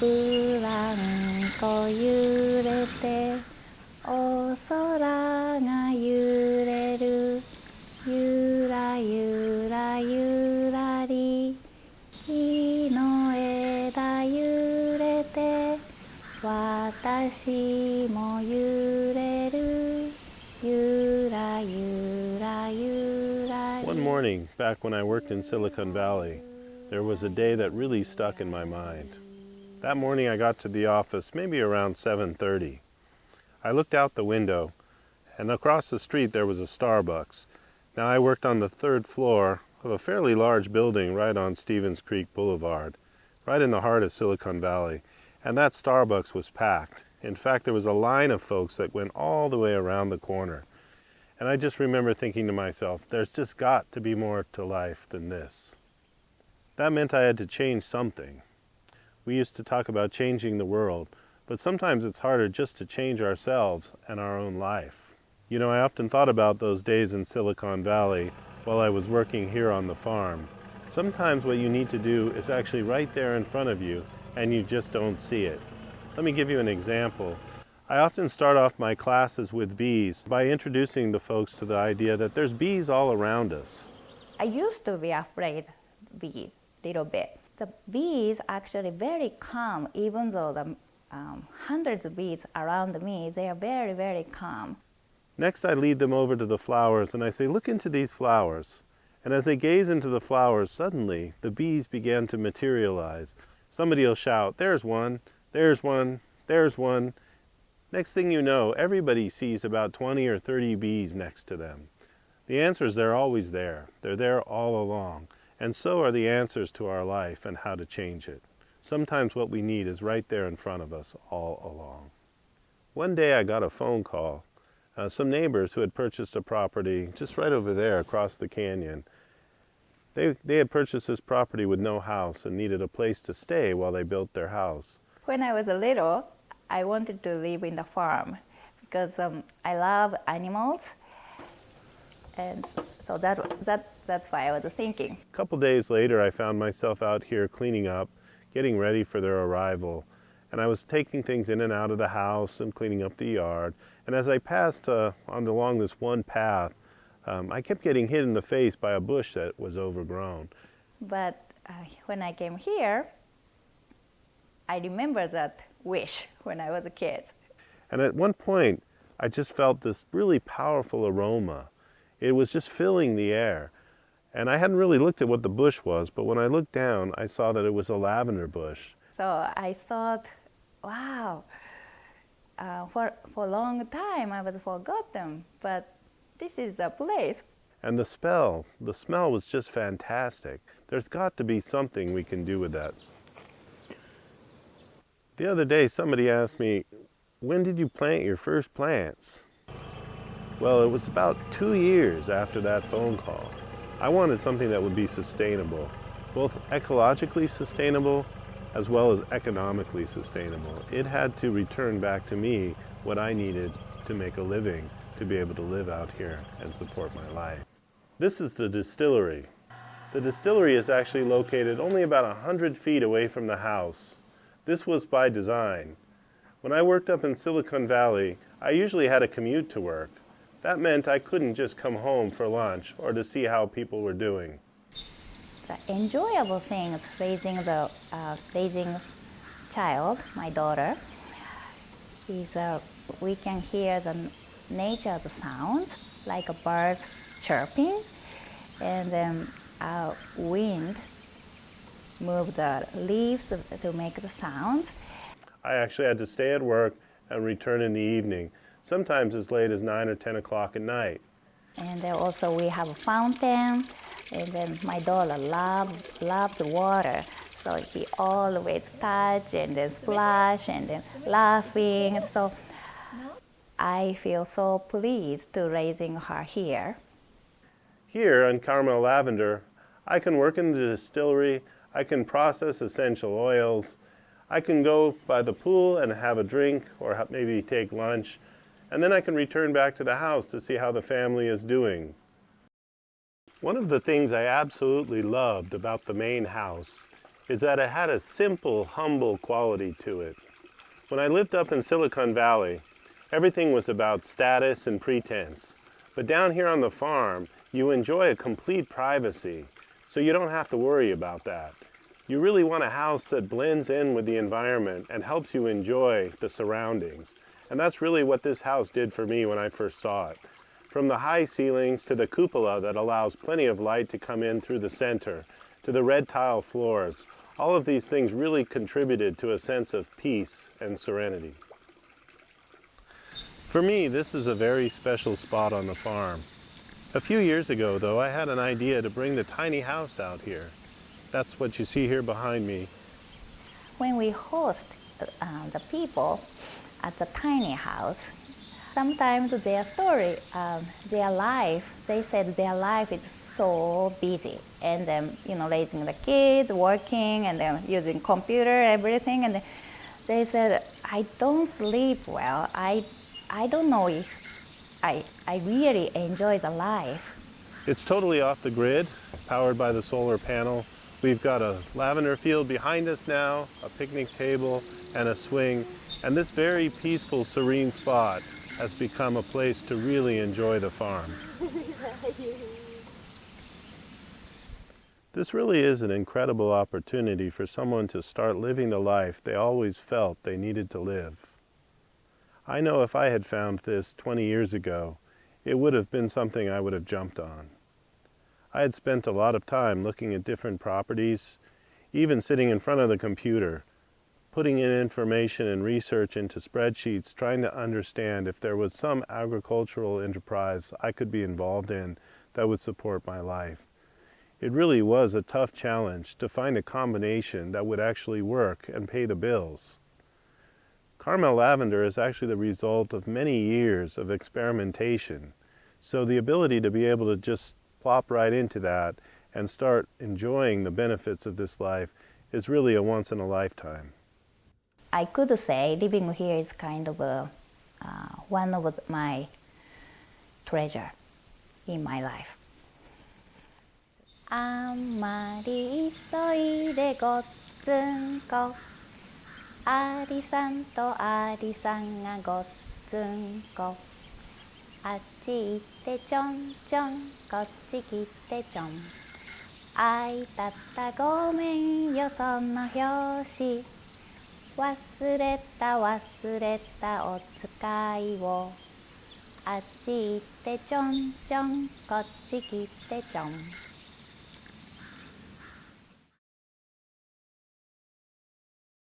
ブランコ揺れてお空が揺れるゆらゆらゆらり木の枝揺れて私も揺れるゆらゆらゆらり One morning, back when I worked in Silicon Valley, there was a day that really stuck in my mind. That morning I got to the office maybe around 7:30. I looked out the window, and across the street there was a Starbucks. Now I worked on the third floor of a fairly large building right on Stevens Creek Boulevard, right in the heart of Silicon Valley, and that Starbucks was packed. In fact, there was a line of folks that went all the way around the corner. And I just remember thinking to myself, there's just got to be more to life than this. That meant I had to change something. We used to talk about changing the world, but sometimes it's harder just to change ourselves and our own life. You know, I often thought about those days in Silicon Valley while I was working here on the farm. Sometimes what you need to do is actually right there in front of you, and you just don't see it. Let me give you an example. I often start off my classes with bees by introducing the folks to the idea that there's bees all around us. I used to be afraid of bees a little bit. The bees actually very calm, even though the hundreds of bees around me, they are very, very calm. Next, I lead them over to the flowers and I say, look into these flowers. And as they gaze into the flowers, suddenly the bees began to materialize. Somebody will shout, there's one, there's one, there's one. Next thing you know, everybody sees about 20 or 30 bees next to them. The answers, they're always there. They're there all along. And so are the answers to our life and how to change it. Sometimes what we need is right there in front of us all along. One day I got a phone call. Some neighbors who had purchased a property just right over there across the canyon. They had purchased this property with no house and needed a place to stay while they built their house. When I was little, I wanted to live in the farm because I love animals, and so that's why I was thinking. A couple days later, I found myself out here cleaning up, getting ready for their arrival, and I was taking things in and out of the house and cleaning up the yard. And as I passed along this one path, I kept getting hit in the face by a bush that was overgrown. But when I came here, I remember that wish when I was a kid. And at one point, I just felt this really powerful aroma. It was just filling the air. And I hadn't really looked at what the bush was, but when I looked down, I saw that it was a lavender bush. So I thought, wow, for a long time I was forgotten, but this is the place. And the smell was just fantastic. There's got to be something we can do with that. The other day, somebody asked me, when did you plant your first plants? Well, it was about 2 years after that phone call. I wanted something that would be sustainable, both ecologically sustainable as well as economically sustainable. It had to return back to me what I needed to make a living, to be able to live out here and support my life. This is the distillery. The distillery is actually located only about 100 feet away from the house. This was by design. When I worked up in Silicon Valley, I usually had a commute to work. That meant I couldn't just come home for lunch or to see how people were doing. The enjoyable thing is raising child, my daughter, is we can hear the nature's sounds, like a bird chirping, and then wind move the leaves to make the sound. I actually had to stay at work and return in the evening, sometimes as late as 9 or 10 o'clock at night. And then also we have a fountain, and then my daughter loves water, so he always touch and then splash and then laughing. So I feel so pleased to raising her here. Here on Carmel Lavender, I can work in the distillery, I can process essential oils, I can go by the pool and have a drink or maybe take lunch, and then I can return back to the house to see how the family is doing. One of the things I absolutely loved about the main house is that it had a simple, humble quality to it. When I lived up in Silicon Valley, everything was about status and pretense. But down here on the farm, you enjoy a complete privacy, so you don't have to worry about that. You really want a house that blends in with the environment and helps you enjoy the surroundings. And that's really what this house did for me when I first saw it. From the high ceilings to the cupola that allows plenty of light to come in through the center, to the red tile floors, all of these things really contributed to a sense of peace and serenity. For me, this is a very special spot on the farm. A few years ago, though, I had an idea to bring the tiny house out here. That's what you see here behind me. When we host the people at the tiny house, sometimes their story, their life, they said their life is so busy, and raising the kids, working, and then using computer, everything, and they said, I don't sleep well. I don't know if I really enjoy the life. It's totally off the grid, powered by the solar panel. We've got a lavender field behind us now, a picnic table, and a swing, and this very peaceful, serene spot has become a place to really enjoy the farm. This really is an incredible opportunity for someone to start living the life they always felt they needed to live. I know if I had found this 20 years ago, it would have been something I would have jumped on. I had spent a lot of time looking at different properties, even sitting in front of the computer, putting in information and research into spreadsheets, trying to understand if there was some agricultural enterprise I could be involved in that would support my life. It really was a tough challenge to find a combination that would actually work and pay the bills. Carmel Lavender is actually the result of many years of experimentation, so the ability to be able to just plop right into that and start enjoying the benefits of this life is really a once in a lifetime. I could say living here is kind of one of my treasure in my life. あんまり急いでごっつんこアリさんとアリさんがごっつんこあっち行ってちょんちょんこっち来てちょんあいたったごめんよその拍子忘れたお使いをあっち行ってちょんちょんこっち来てちょん